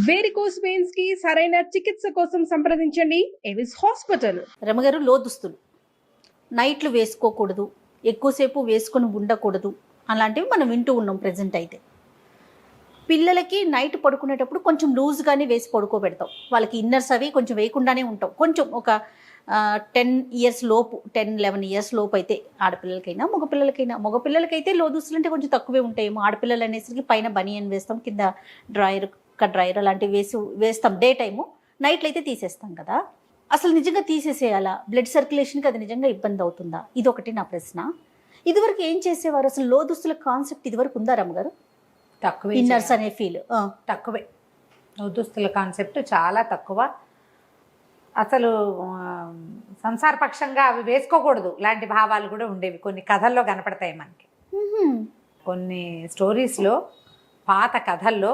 Varicose veins కి సరైన చికిత్స కోసం సంప్రదించండి ఎవిస్ హాస్పిటల్. రమగారు, లోదుస్తులు నైట్లు వేసుకోకూడదు, ఎక్కువసేపు వేసుకొని ఉండకూడదు అలాంటివి మనం వింటూ ఉన్నాం ప్రజెంట్. అయితే పిల్లలకి నైట్ పడుకునేటప్పుడు కొంచెం లూజ్గానే వేసి పడుకోబెడతాం. వాళ్ళకి ఇన్నర్స్ అవి కొంచెం వేయకుండానే ఉంటాం. కొంచెం ఒక 10 ఇయర్స్ లోపు, 10-11 ఇయర్స్ లోపు అయితే ఆడపిల్లలకైనా మగపిల్లలకైతే లోదుస్తులు అంటే కొంచెం తక్కువే ఉంటాయేమో. ఆడపిల్లలు అనేసరికి పైన బనియన్ వేస్తాం, కింద డ్రాయర్, డ్రాయర్ అలాంటివి వేస్తాం డే టైము. నైట్లు అయితే తీసేస్తాం కదా. అసలు నిజంగా తీసేసేయాలా? బ్లడ్ సర్క్యులేషన్కి అది నిజంగా ఇబ్బంది అవుతుందా? ఇదొకటి నా ప్రశ్న. ఇదివరకు ఏం చేసేవారు? అసలు లోదుస్తుల కాన్సెప్ట్ ఇదివరకు ఉందా రమ్మగారు? తక్కువే. ఇన్నర్స్ అనే ఫీల్ తక్కువే. లోదుస్తుల కాన్సెప్ట్ చాలా తక్కువ. అసలు సంసారపక్షంగా అవి వేసుకోకూడదు లాంటి భావాలు కూడా ఉండేవి. కొన్ని కథల్లో కనపడతాయి మనకి. కొన్ని స్టోరీస్లో, పాత కథల్లో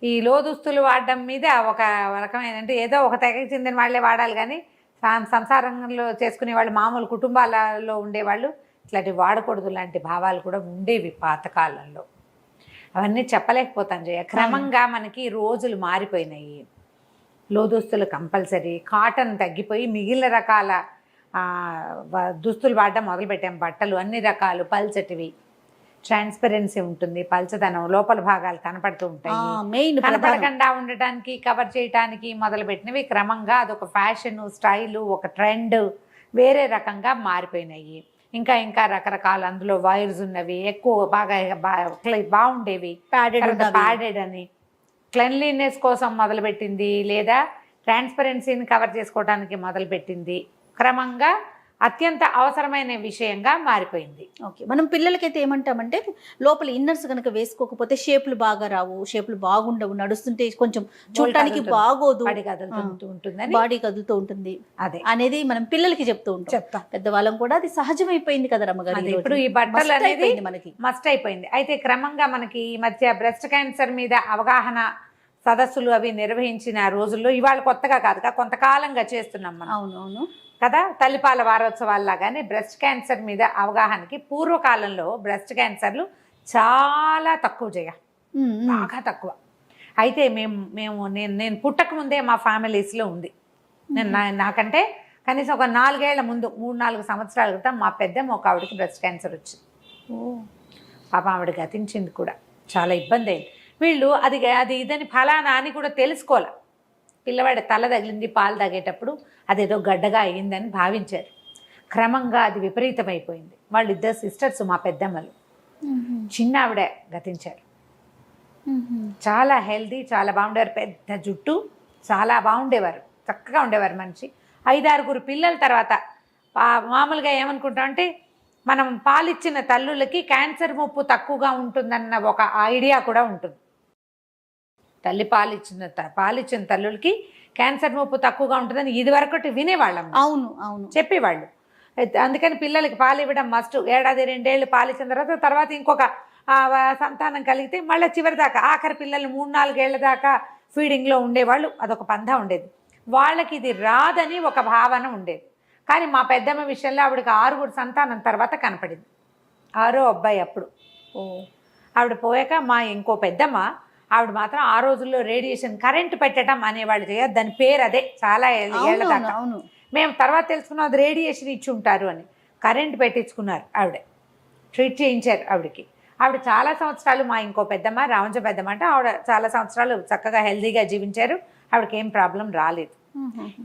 ఈ లోదుస్తులు వాడడం మీద ఒక రకమైన, అంటే ఏదో ఒక తెగకి చెందిన వాళ్ళే వాడాలి కానీ సంసారంలో చేసుకునే వాళ్ళు, మామూలు కుటుంబాలలో ఉండేవాళ్ళు ఇట్లాంటివి వాడకూడదు లాంటి భావాలు కూడా ఉండేవి పాతకాలంలో. అవన్నీ చెప్పలేకపోతాను జయ. క్రమంగా మనకి రోజులు మారిపోయినాయి. లోదుస్తులు కంపల్సరీ, కాటన్ తగ్గిపోయి మిగిలిన రకాల దుస్తులు వాడడం మొదలుపెట్టాం. బట్టలు అన్ని రకాలు పల్చటివి, ట్రాన్స్పరెన్సీ ఉంటుంది, పల్చదనం, లోపల భాగాలు కనపడుతూ ఉంటాయి. కనపడకుండా ఉండటానికి, కవర్ చేయటానికి మొదలుపెట్టినవి క్రమంగా అదొక ఫ్యాషన్, స్టైలు, ఒక ట్రెండ్ వేరే రకంగా మారిపోయినాయి. ఇంకా ఇంకా రకరకాల అందులో వైర్స్ ఉన్నవి, ఎక్కువ బాగా బాగుండేవి. ప్యాడెడ్ అని క్లెన్లీనెస్ కోసం మొదలుపెట్టింది, లేదా ట్రాన్స్పరెన్సీని కవర్ చేసుకోవడానికి మొదలుపెట్టింది. క్రమంగా అత్యంత అవసరమైన విషయంగా మారిపోయింది. ఓకే, మనం పిల్లలకైతే ఏమంటామంటే లోపల ఇన్నర్స్ కనుక వేసుకోకపోతే షేపులు బాగా రావు, షేపులు బాగుండవు, నడుస్తుంటే కొంచెం చూడటానికి బాగోదు, బాడీ కదులుతూ ఉంటుంది అదే అనేది మనం పిల్లలకి చెప్తూ ఉంటాం. పెద్దవాళ్ళం కూడా అది సహజమైపోయింది కదా రమ్మగారు. ఇప్పుడు ఈ బట్టలు అనేది మనకి మస్ట్ అయిపోయింది. అయితే క్రమంగా మనకి ఈ మధ్య బ్రెస్ట్ క్యాన్సర్ మీద అవగాహన సదస్సులు అవి నిర్వహించిన రోజుల్లో, ఇవాళ కొత్తగా కాదు, కొంతకాలంగా చేస్తున్నాం మనం. అవునవును కదా. తల్లిపాల వారోత్సవాల్లాగానే బ్రెస్ట్ క్యాన్సర్ మీద అవగాహనకి, పూర్వకాలంలో బ్రెస్ట్ క్యాన్సర్లు చాలా తక్కువ బాగా తక్కువ. అయితే నేను పుట్టక ముందే మా ఫ్యామిలీస్లో ఉంది. నాకంటే కనీసం ఒక 4 ఏళ్ల ముందు, 3-4 సంవత్సరాల క్రితం మా పెద్దమ్మ ఒక ఆవిడకి బ్రెస్ట్ క్యాన్సర్ వచ్చింది. పాప ఆవిడ గతించింది కూడా. చాలా ఇబ్బంది అయింది. వీళ్ళు అది ఇదని ఫలానా అని కూడా తెలుసుకోవాలి. పిల్లవాడి తల తగిలింది పాలు తాగేటప్పుడు, అదేదో గడ్డగా అయ్యిందని భావించారు. క్రమంగా అది విపరీతమైపోయింది. వాళ్ళు 2 సిస్టర్స్, మా పెద్దమ్మలు. చిన్న ఆవిడ గతించారు. చాలా హెల్దీ, చాలా బాగుండేవారు. పెద్ద జుట్టు, చాలా బాగుండేవారు, చక్కగా ఉండేవారు మనిషి. 5-6 పిల్లల తర్వాత మామూలుగా ఏమనుకుంటామంటే, మనం పాలిచ్చిన తల్లులకి క్యాన్సర్ ముప్పు తక్కువగా ఉంటుందన్న ఒక ఐడియా కూడా ఉంటుంది. తల్లి పాలిచ్చిన తల్లులకి క్యాన్సర్ ముప్పు తక్కువగా ఉంటుందని ఇదివరకటి వినేవాళ్ళం. అవును చెప్పేవాళ్ళు. అందుకని పిల్లలకి పాలు ఇవ్వడం మస్ట్. 1-2 ఏళ్ళు పాలిచ్చిన తర్వాత ఇంకొక సంతానం కలిగితే మళ్ళీ చివరి దాకా, ఆఖరి పిల్లలు 3-4 ఏళ్ల దాకా ఫీడింగ్లో ఉండేవాళ్ళు. అదొక పందా ఉండేది. వాళ్ళకి ఇది రాదని ఒక భావన ఉండేది. కానీ మా పెద్దమ్మ విషయంలో ఆవిడకి 6 సంతానం తర్వాత కనపడింది. 6వ అబ్బాయి అప్పుడు. ఆవిడ పోయాక మా ఇంకో పెద్దమ్మ, ఆవిడ మాత్రం ఆ రోజుల్లో రేడియేషన్ కరెంట్ పెట్టడం అనేవాళ్ళు చేయదు. దాని పేరు అదే. చాలా ఏళ్ళ దాకా మేము తర్వాత తెలుసుకున్నాం అది రేడియేషన్ ఇచ్చి ఉంటారు అని. కరెంట్ పెట్టించుకున్నారు ఆవిడ, ట్రీట్ చేయించారు ఆవిడకి. ఆవిడ చాలా సంవత్సరాలు, మా ఇంకో పెద్దమ్మ, రావంజ పెద్దమ్మ అంటే, ఆవిడ చాలా సంవత్సరాలు చక్కగా హెల్దీగా జీవించారు. ఆవిడకి ఏం ప్రాబ్లం రాలేదు.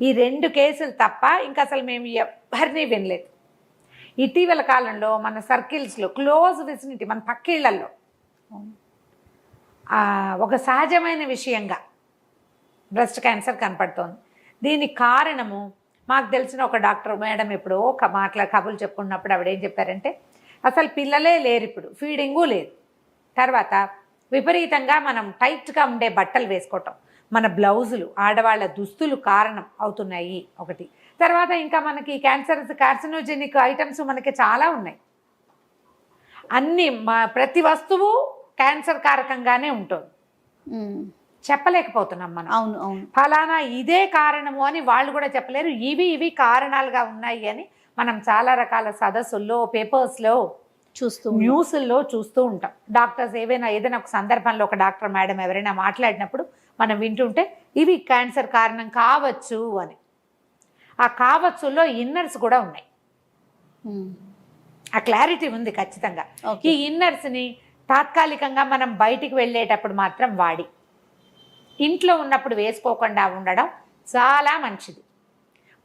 ఈ 2 కేసులు తప్ప ఇంకా అసలు మేము ఎవరిని వినలేదు. ఇటీవల కాలంలో మన సర్కిల్స్లో, క్లోజ్ విసినిటీ, మన పక్కిళ్లలో ఒక సహజమైన విషయంగా బ్రెస్ట్ క్యాన్సర్ కనపడుతోంది. దీనికి కారణము మాకు తెలిసిన ఒక డాక్టర్ మేడం ఎప్పుడో కబుర్లు చెప్పుకున్నప్పుడు ఆవిడ ఏం చెప్పారంటే, అసలు పిల్లలే లేరు ఇప్పుడు, ఫీడింగు లేదు. తర్వాత విపరీతంగా మనం టైట్గా ఉండే బట్టలు వేసుకోవటం, మన బ్లౌజులు, ఆడవాళ్ళ దుస్తులు కారణం అవుతున్నాయి ఒకటి. తర్వాత ఇంకా మనకి కార్సినోజెనిక్ ఐటమ్స్ మనకి చాలా ఉన్నాయి. అన్నీ ప్రతి వస్తువు క్యాన్సర్ కారకంగానే ఉంటుంది. చెప్పలేకపోతున్నాం మనం. అవును ఫలానా ఇదే కారణము అని వాళ్ళు కూడా చెప్పలేరు. ఇవి కారణాలుగా ఉన్నాయి అని మనం చాలా రకాల సదస్సుల్లో, పేపర్స్లో న్యూస్ల్లో చూస్తూ ఉంటాం. డాక్టర్స్ ఏదైనా ఒక సందర్భంలో ఒక డాక్టర్ మేడం ఎవరైనా మాట్లాడినప్పుడు మనం వింటుంటే ఇవి క్యాన్సర్ కారణం కావచ్చు అని. ఆ కావచ్చులో ఇన్నర్స్ కూడా ఉన్నాయి. ఆ క్లారిటీ ఉంది ఖచ్చితంగా. ఈ ఇన్నర్స్ని తాత్కాలికంగా మనం బయటికి వెళ్ళేటప్పుడు మాత్రం వాడి ఇంట్లో ఉన్నప్పుడు వేసుకోకుండా ఉండడం చాలా మంచిది.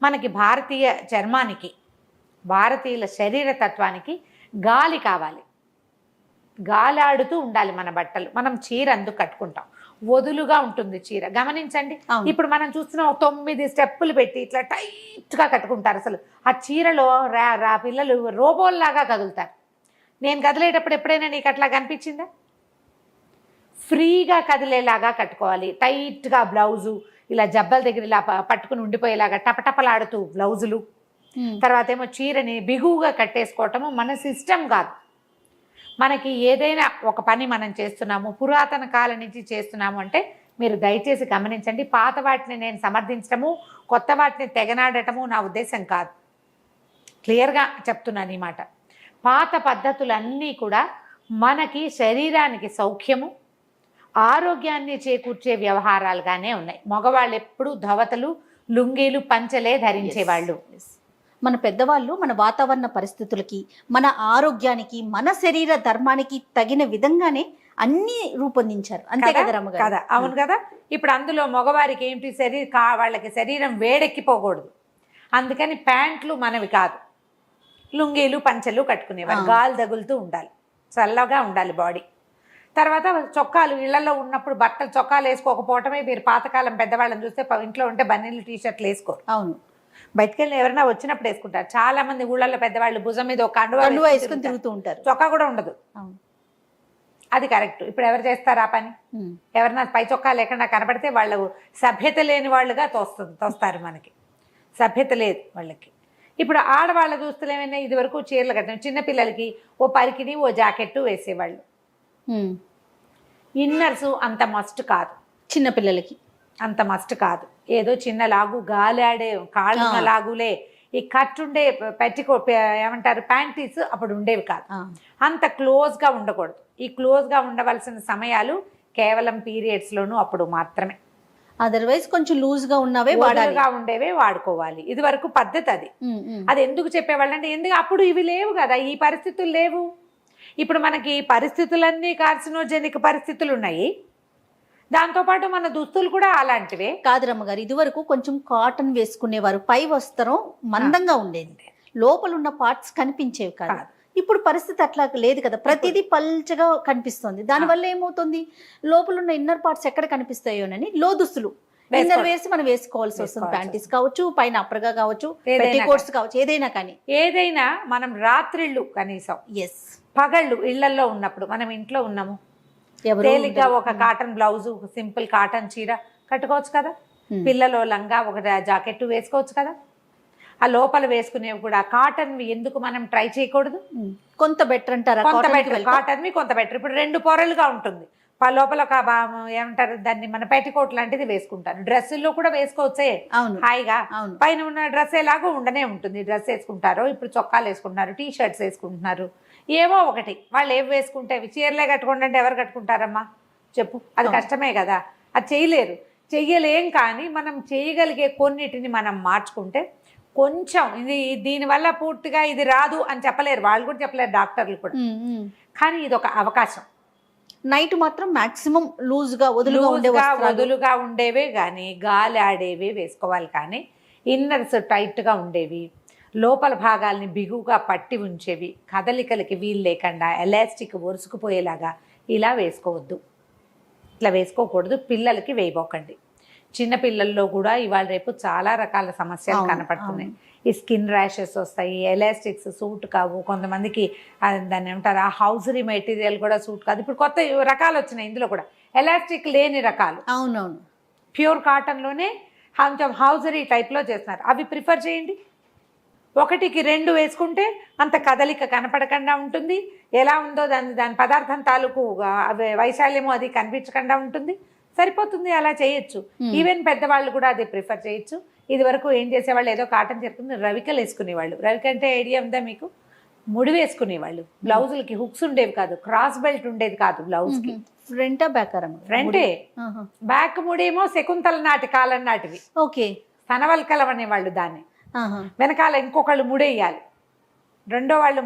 మనకి భారతీయ చర్మానికి, భారతీయుల శరీర తత్వానికి గాలి కావాలి. గాలాడుతూ ఉండాలి మన బట్టలు. మనం చీర అందుకు కట్టుకుంటాం, వదులుగా ఉంటుంది చీర. గమనించండి, ఇప్పుడు మనం చూస్తున్నాం 9 స్టెప్పులు పెట్టి ఇట్లా టైట్గా కట్టుకుంటారు. అసలు ఆ చీరలో పిల్లలు రోబోల్లాగా కదులుతారు. నేను కదిలేటప్పుడు ఎప్పుడైనా నీకు అట్లా కనిపించిందా? ఫ్రీగా కదిలేలాగా కట్టుకోవాలి. టైట్గా బ్లౌజు ఇలా జబ్బల దగ్గర ఇలా పట్టుకుని ఉండిపోయేలాగా టపటపలాడుతూ బ్లౌజులు. తర్వాత ఏమో చీరని బిగువుగా కట్టేసుకోవటము మన సిస్టమ్ కాదు. మనకి ఏదైనా ఒక పని మనం చేస్తున్నాము, పురాతన కాలం నుంచి చేస్తున్నాము అంటే మీరు దయచేసి గమనించండి. పాత వాటిని నేను సమర్థించడము, కొత్త వాటిని తెగనాడటము నా ఉద్దేశం కాదు. క్లియర్గా చెప్తున్నాను ఈ మాట. పాత పద్ధతులన్నీ కూడా మనకి శరీరానికి సౌఖ్యము, ఆరోగ్యాన్ని చేకూర్చే వ్యవహారాలుగానే ఉన్నాయి. మగవాళ్ళు ఎప్పుడూ ధవతలు, లుంగీలు, పంచలే ధరించేవాళ్ళు. మన పెద్దవాళ్ళు మన వాతావరణ పరిస్థితులకి, మన ఆరోగ్యానికి, మన శరీర ధర్మానికి తగిన విధంగానే అన్ని రూపొందించారు. అంతే కదా రమ్మగారు? కదా, అవును కదా. ఇప్పుడు అందులో మగవారికి ఏంటి, వాళ్ళకి శరీరం వేడెక్కిపోకూడదు. అందుకని ప్యాంట్లు మనవి కాదు, లుంగీలు పంచలు కట్టుకునేవారు. గాలి తగులుతూ ఉండాలి, చల్లగా ఉండాలి బాడీ. తర్వాత చొక్కాలు, ఇళ్లలో ఉన్నప్పుడు బట్టలు చొక్కాలు వేసుకోకపోవటమే. మీరు పాతకాలం పెద్దవాళ్ళని చూస్తే ఇంట్లో ఉంటే బన్నీలు టీషర్ట్లు వేసుకోరు. అవును, బయటకు వెళ్ళి ఎవరైనా వచ్చినప్పుడు వేసుకుంటారు. చాలా మంది ఊళ్ళల్లో పెద్దవాళ్ళు భుజం మీద ఒక కండువా వేసుకుని తిరుగుతూ ఉంటారు. చొక్కా కూడా ఉండదు. అది కరెక్ట్. ఇప్పుడు ఎవరు చేస్తారు ఆ పని? ఎవరన్నా పై చొక్కా లేకుండా కనపడితే వాళ్ళు సభ్యత లేని వాళ్ళుగా తోస్తారు. మనకి సభ్యత లేదు వాళ్ళకి. ఇప్పుడు ఆడవాళ్ళ దుస్తులు ఏమైనా ఇది వరకు చీరలు కట్టిన చిన్నపిల్లలకి ఓ పరికిని, ఓ జాకెట్టు వేసేవాళ్ళు. ఇన్నర్సు అంత మస్ట్ కాదు, చిన్నపిల్లలకి అంత మస్ట్ కాదు. ఏదో చిన్న లాగు, గాలాడే కాళ్ళ లాగులే. ఈ కట్టుండే ఏమంటారు ప్యాంటీస్ అప్పుడు ఉండేవి కాదు. అంత క్లోజ్గా ఉండకూడదు. ఈ క్లోజ్గా ఉండవలసిన సమయాలు కేవలం పీరియడ్స్లోనూ అప్పుడు మాత్రమే. అదర్వైజ్ కొంచెం లూజ్గా ఉన్నవే ఉండేవే వాడుకోవాలి. ఇది వరకు పద్ధతి అది. అది ఎందుకు చెప్పేవాళ్ళు అంటే, ఎందుకు అప్పుడు ఇవి లేవు కదా, ఈ పరిస్థితులు లేవు. ఇప్పుడు మనకి పరిస్థితులన్నీ కార్సినోజెనిక్ పరిస్థితులు ఉన్నాయి. దాంతోపాటు మన దుస్తులు కూడా అలాంటివే. కాదు రమ్మగారు, ఇది వరకు కొంచెం కాటన్ వేసుకునేవారు, పై వస్త్రం మందంగా ఉండేది, లోపల ఉన్న పార్ట్స్ కనిపించేవి కాదు. ఇప్పుడు పరిస్థితి అట్లా లేదు కదా, ప్రతిదీ పల్చగా కనిపిస్తుంది. దానివల్ల ఏమవుతుంది, లోపల ఉన్న ఇన్నర్ పార్ట్స్ ఎక్కడ కనిపిస్తాయోనని లో దుస్తులు ఇన్నర్ వేసి మనం వేసుకోవాల్సి వస్తుంది. ప్యాంటీస్ కావచ్చు, పైన అప్పరగా కావచ్చు, పెట్టికోట్స్ కావచ్చు, ఏదైనా కానీ. ఏదైనా మనం రాత్రిళ్ళు కనీసం, పగళ్ళు ఇళ్లలో ఉన్నప్పుడు, మనం ఇంట్లో ఉన్నాము, తేలిగ్గా ఒక కాటన్ బ్లౌజు, సింపుల్ కాటన్ చీర కట్టుకోవచ్చు కదా. పిల్లలో లంగా, ఒక జాకెట్ వేసుకోవచ్చు కదా. ఆ లోపల వేసుకునేవి కూడా కాటన్. ఎందుకు మనం ట్రై చేయకూడదు? కొంత బెటర్ అంటారా? కొంత బెటర్, కాటన్ కొంత బెటర్. ఇప్పుడు 2 పొరలుగా ఉంటుంది. లోపల ఒక ఏమంటారు దాన్ని, మన పెట్టికోట్ లాంటిది వేసుకుంటారు. డ్రెస్సుల్లో కూడా వేసుకోవచ్చే హాయిగా. పైన ఉన్న డ్రెస్ ఎలాగో ఉండనే ఉంటుంది. డ్రెస్ వేసుకుంటారు, ఇప్పుడు చొక్కాలు వేసుకుంటున్నారు, టీ షర్ట్స్ వేసుకుంటున్నారు, ఏవో ఒకటి. వాళ్ళు ఏవి వేసుకుంటే చీరలే కట్టుకోండి అంటే ఎవరు కట్టుకుంటారమ్మా చెప్పు? అది కష్టమే కదా, అది చేయలేరు, చెయ్యలేం. కానీ మనం చేయగలిగే కొన్నిటిని మనం మార్చుకుంటే కొంచెం దీనివల్ల పూర్తిగా ఇది రాదు అని చెప్పలేరు, వాళ్ళు కూడా చెప్పలేరు, డాక్టర్లు కూడా. కానీ ఇది ఒక అవకాశం. నైట్ మాత్రం మాక్సిమం లూజ్గా వదులుగా ఉండేవే కానీ, గాలి ఆడేవి వేసుకోవాలి. కానీ ఇన్నర్స్ టైట్గా ఉండేవి, లోపల భాగాల్ని బిగువుగా పట్టి ఉంచేవి, కదలికలకి వీలు లేకుండా ఎలాస్టిక్ ఒరుసుకుపోయేలాగా ఇలా వేసుకోవద్దు. ఇట్లా వేసుకోకూడదు. పిల్లలకి వేయబోకండి. చిన్నపిల్లల్లో కూడా ఇవాళ రేపు చాలా రకాల సమస్యలు కనపడుతున్నాయి. ఈ స్కిన్ ర్యాషెస్ వస్తాయి, ఎలాస్టిక్స్ సూట్ కావు, కొంతమందికి దాన్ని ఏమంటారు ఆ హౌజరీ మెటీరియల్ కూడా సూట్ కాదు. ఇప్పుడు కొత్త రకాలు వచ్చినాయి, ఇందులో కూడా ఎలాస్టిక్ లేని రకాలు. అవునవును, ప్యూర్ కాటన్లోనే కొంచెం హౌజరీ టైప్లో చేస్తున్నారు. అవి ప్రిఫర్ చేయండి. 1కి 2 వేసుకుంటే అంత కదలిక కనపడకుండా ఉంటుంది. ఎలా ఉందో దాని పదార్థం తాలూకు వైశాల్యము అది కనిపించకుండా ఉంటుంది. సరిపోతుంది, అలా చేయొచ్చు. ఈవెన్ పెద్దవాళ్ళు కూడా అది ప్రిఫర్ చేయొచ్చు. ఇది వరకు ఏం చేసేవాళ్ళు, ఏదో కాటన్ చెప్పుకుని రవికలు వేసుకునేవాళ్ళు. రవిక అంటే ఐడియా ఉందా మీకు? ముడి వేసుకునేవాళ్ళు. బ్లౌజులకి హుక్స్ ఉండేవి కాదు, క్రాస్ బెల్ట్ ఉండేది కాదు బ్లౌజ్కి. ఫ్రంటా బ్యాక్ ఫ్రంటే. బ్యాక్ ముడేమో శకుంతల నాటి కాలం నాటివి. ఓకే. సనవల్కలం అనేవాళ్ళు దాన్ని. వెనకాల ఇంకొకళ్ళు ముడేయాలి, రెండో వాళ్ళు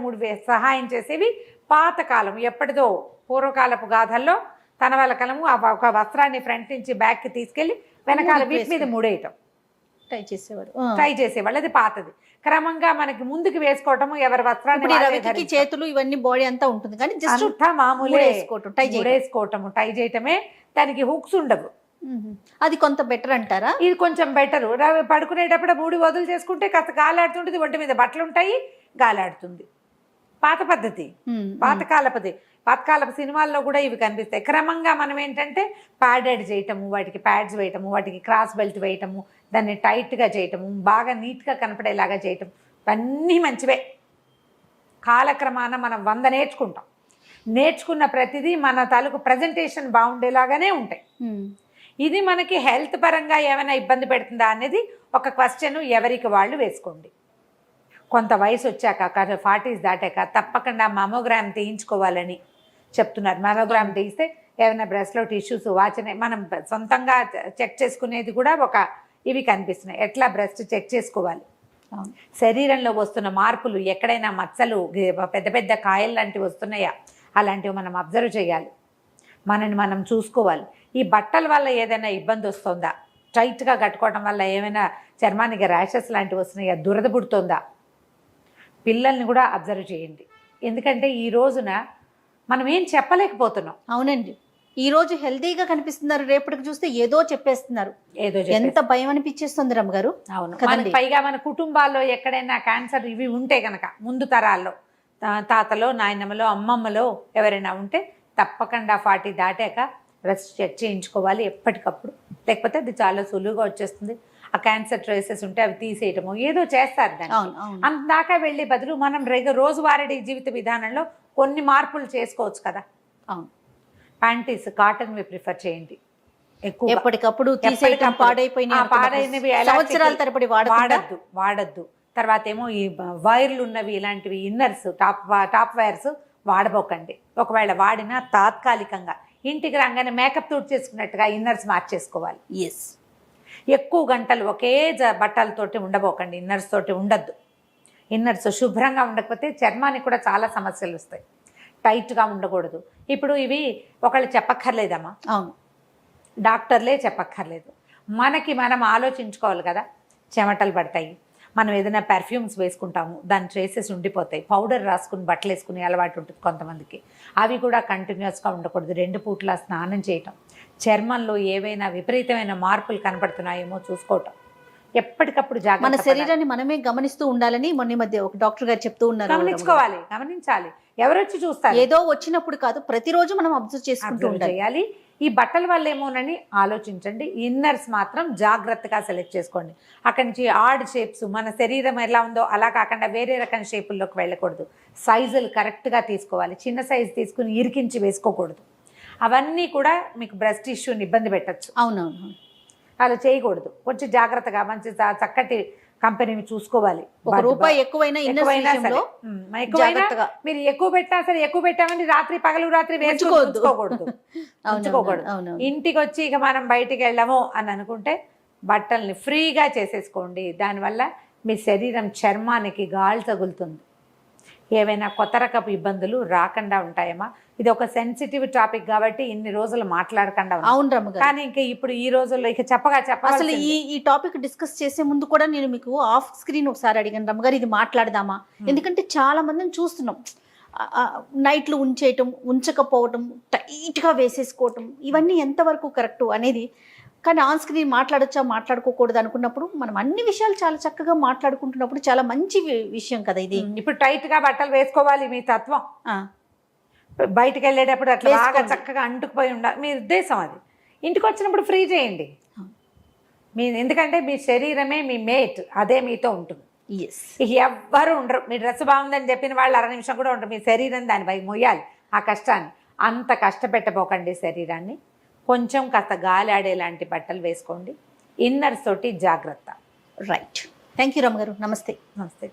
సహాయం చేసేవి. పాతకాలం ఎప్పటిదో పూర్వకాలపు గాథల్లో తనవలకలము ఒక వస్త్రాన్ని ఫ్రంట్ నుంచి బ్యాక్కి తీసుకెళ్ళి వెనకాల వీటి మీద ముడేయటం ట్రై చేసేవాళ్ళు. అది పాతది. క్రమంగా మనకి ముందుకు వేసుకోవటము, ఎవరి వస్త్రాన్ని చేతులు ఇవన్నీ బాడీ అంతా ఉంటుంది కానీ జస్ట్ మామూలు వేసుకోవటము, టై చేయటమే. దానికి హుక్స్ ఉండవు. అది కొంత బెటర్ అంటారా? ఇది కొంచెం బెటర్. పడుకునేటప్పుడు మూడు వదులు చేసుకుంటే కాస్త గాలాడుతుంటుంది, ఒంటి మీద బట్టలు ఉంటాయి, గాలాడుతుంది. పాత పద్ధతి, పాతకాలపు సినిమాల్లో కూడా ఇవి కనిపిస్తాయి. క్రమంగా మనం ఏంటంటే ప్యాడెడ్ చేయటము, వాటికి ప్యాడ్స్ వేయటము, వాటికి క్రాస్ బెల్ట్ వేయటము, దాన్ని టైట్గా చేయటము, బాగా నీట్గా కనపడేలాగా చేయటం, ఇవన్నీ మంచివే. కాలక్రమాన మనం 100 నేర్చుకుంటాం. నేర్చుకున్న ప్రతిదీ మన తాలూకు ప్రజెంటేషన్ బాగుండేలాగానే ఉంటాయి. ఇది మనకి హెల్త్ పరంగా ఏమైనా ఇబ్బంది పెడుతుందా అనేది ఒక క్వశ్చన్ ఎవరికి వాళ్ళు వేసుకోండి. కొంత వయసు వచ్చాక 40s దాటాక తప్పకుండా మమోగ్రామ్ తీయించుకోవాలని చెప్తున్నారు. మమోగ్రామ్ తీస్తే ఏమైనా బ్రెస్ట్లో టిష్యూస్ వాచనే మనం సొంతంగా చెక్ చేసుకునేది కూడా ఇవి కనిపిస్తున్నాయి. ఎట్లా బ్రెస్ట్ చెక్ చేసుకోవాలి, శరీరంలో వస్తున్న మార్పులు, ఎక్కడైనా మచ్చలు, పెద్ద పెద్ద కాయలు లాంటివి వస్తున్నాయా, అలాంటివి మనం అబ్జర్వ్ చేయాలి. మనని మనం చూసుకోవాలి. ఈ బట్టల వల్ల ఏదైనా ఇబ్బంది వస్తుందా, టైట్గా కట్టుకోవడం వల్ల ఏమైనా చర్మానికి ర్యాషెస్ లాంటివి వస్తున్నాయా, దురద పుడుతుందా, పిల్లల్ని కూడా అబ్జర్వ్ చేయండి. ఎందుకంటే ఈ రోజున మనం ఏం చెప్పలేకపోతున్నాం. అవునండి, ఈ రోజు హెల్తీగా కనిపిస్తున్నారు, రేపటికి చూస్తే ఏదో చెప్పేస్తున్నారు. ఎంత భయం అనిపించేస్తుంది రమ్మగారు. అవును, పైగా మన కుటుంబాల్లో ఎక్కడైనా క్యాన్సర్ ఇవి ఉంటే కనుక ముందు తరాల్లో తాతలో, నాయనమ్మలో, అమ్మమ్మలో ఎవరైనా ఉంటే తప్పకుండా 40 దాటాక బ్రెస్ట్ చెక్ చేయించుకోవాలి ఎప్పటికప్పుడు. లేకపోతే అది చాలా సులువుగా వచ్చేస్తుంది. ఆ క్యాన్సర్ ట్రేసెస్ ఉంటే అవి తీసేయటము ఏదో చేస్తారు. దాన్ని అంతదాకా వెళ్ళే బదులు మనం రోజువారీ జీవిత విధానంలో కొన్ని మార్పులు చేసుకోవచ్చు కదా. అవును, ప్యాంటీస్ కాటన్వి ప్రిఫర్ చేయండి. ఎప్పటికప్పుడు పాడైనవి సంవత్సరాల తరబడి వాడద్దు. తర్వాత ఏమో ఈ వైర్లు ఉన్నవి, ఇలాంటివి ఇన్నర్స్, టాప్ వైర్స్ వాడబోకండి. ఒకవేళ వాడినా తాత్కాలికంగా ఇంటికి రాగానే మేకప్ తోటి చేసుకున్నట్టుగా ఇన్నర్స్ మార్చేసుకోవాలి. ఎక్కువ గంటలు ఒకే బట్టలతోటి ఉండబోకండి, ఇన్నర్స్ తోటి ఉండద్దు. ఇన్నర్స్ శుభ్రంగా ఉండకపోతే చర్మానికి కూడా చాలా సమస్యలు వస్తాయి. టైట్గా ఉండకూడదు. ఇప్పుడు ఇవి ఒకళ్ళు చెప్పక్కర్లేదమ్మా. అవును, డాక్టర్లే చెప్పక్కర్లేదు. మనం ఆలోచించుకోవాలి కదా. చెమటలు పడతాయి, మనం ఏదైనా పెర్ఫ్యూమ్స్ వేసుకుంటాము, దాని ట్రేసెస్ ఉండిపోతాయి. పౌడర్ రాసుకుని బట్టలు వేసుకునే అలవాటు ఉంటుంది కొంతమందికి. అవి కూడా కంటిన్యూస్గా ఉండకూడదు. 2 పూట్ల స్నానం చేయటం, చర్మంలో ఏవైనా విపరీతమైన మార్పులు కనపడుతున్నాయేమో చూసుకోవటం, ఎప్పటికప్పుడు జాగ్రత్త. మన శరీరాన్ని మనమే గమనిస్తూ ఉండాలని మొన్న మధ్య ఒక డాక్టర్ గారు చెప్తూ ఉన్నారు. గమనించాలి. ఎవరొచ్చి చూస్తారు, ఏదో వచ్చినప్పుడు కాదు, ప్రతిరోజు మనం అబ్జర్వ్ చేసుకుంటూ చేయాలి. ఈ బట్టల వల్ల ఏమోనని ఆలోచించండి. ఇన్నర్స్ మాత్రం జాగ్రత్తగా సెలెక్ట్ చేసుకోండి. అక్కడి నుంచి ఆడ్ షేప్స్, మన శరీరం ఎలా ఉందో అలా కాకుండా వేరే రకం షేపుల్లోకి వెళ్ళకూడదు. సైజులు కరెక్ట్గా తీసుకోవాలి. చిన్న సైజు తీసుకుని ఇరికించి వేసుకోకూడదు. అవన్నీ కూడా మీకు బ్రెస్ట్ ఇష్యూని ఇబ్బంది పెట్టచ్చు. అవునవును, అలా చేయకూడదు. కొంచెం జాగ్రత్తగా మంచి చక్కటి కంపెనీని చూసుకోవాలి. ₹1 ఎక్కువైనా మీరు ఎక్కువ పెట్టినా సరే, ఎక్కువ పెట్టామని పగలు రాత్రి వేసుకోకూడదు. ఇంటికి వచ్చి ఇక మనం బయటికి వెళ్ళము అని అనుకుంటే బట్టల్ని ఫ్రీగా చేసేసుకోండి. దానివల్ల మీ శరీరం చర్మానికి గాలి తగులుతుంది. ఏవైనా కొత్త రకపు ఇబ్బందులు రాకుండా ఉంటాయమ్మా. ఇది ఒక సెన్సిటివ్ టాపిక్ కాబట్టి ఇన్ని రోజులు మాట్లాడకుండా. అవును రమ్మ గారు, కానీ ఇంకా ఇప్పుడు ఈ రోజుల్లో ఇక చెప్పగా అసలు ఈ టాపిక్ డిస్కస్ చేసే ముందు కూడా నేను మీకు ఆఫ్ స్క్రీన్ ఒకసారి అడిగాను రమ్మ గారు, ఇది మాట్లాడదామా? ఎందుకంటే చాలా మందిని చూస్తున్నాం, నైట్లు ఉంచకపోవటం, టైట్గా వేసేసుకోవటం, ఇవన్నీ ఎంతవరకు కరెక్ట్ అనేది. కానీ ఆన్ స్క్రీన్ మాట్లాడొచ్చా మాట్లాడుకోకూడదు అనుకున్నప్పుడు మనం అన్ని విషయాలు చాలా చక్కగా మాట్లాడుకుంటున్నప్పుడు చాలా మంచి విషయం కదా ఇది. ఇప్పుడు టైట్గా బట్టలు వేసుకోవాలి మీ తత్వం. బయటకు వెళ్ళేటప్పుడు అట్లా బాగా చక్కగా అంటుకుపోయి ఉండాలి మీ ఉద్దేశం. అది ఇంటికి వచ్చినప్పుడు ఫ్రీ చేయండి. ఎందుకంటే మీ శరీరమే మీ మేట్, అదే మీతో ఉంటుంది. ఎవ్వరు ఉండరు. మీ డ్రెస్ బాగుందని చెప్పిన వాళ్ళు 1/2 నిమిషం కూడా ఉండరు. మీ శరీరం దానిపై మొయ్యాలి ఆ కష్టాన్ని. అంత కష్టపెట్టబోకండి శరీరాన్ని. కొంచెం కాస్త గాలి ఆడేలాంటి బట్టలు వేసుకోండి. ఇన్నర్స్ తోటి జాగ్రత్త. రైట్, థ్యాంక్ యూ రమ్మ గారు. నమస్తే. నమస్తే.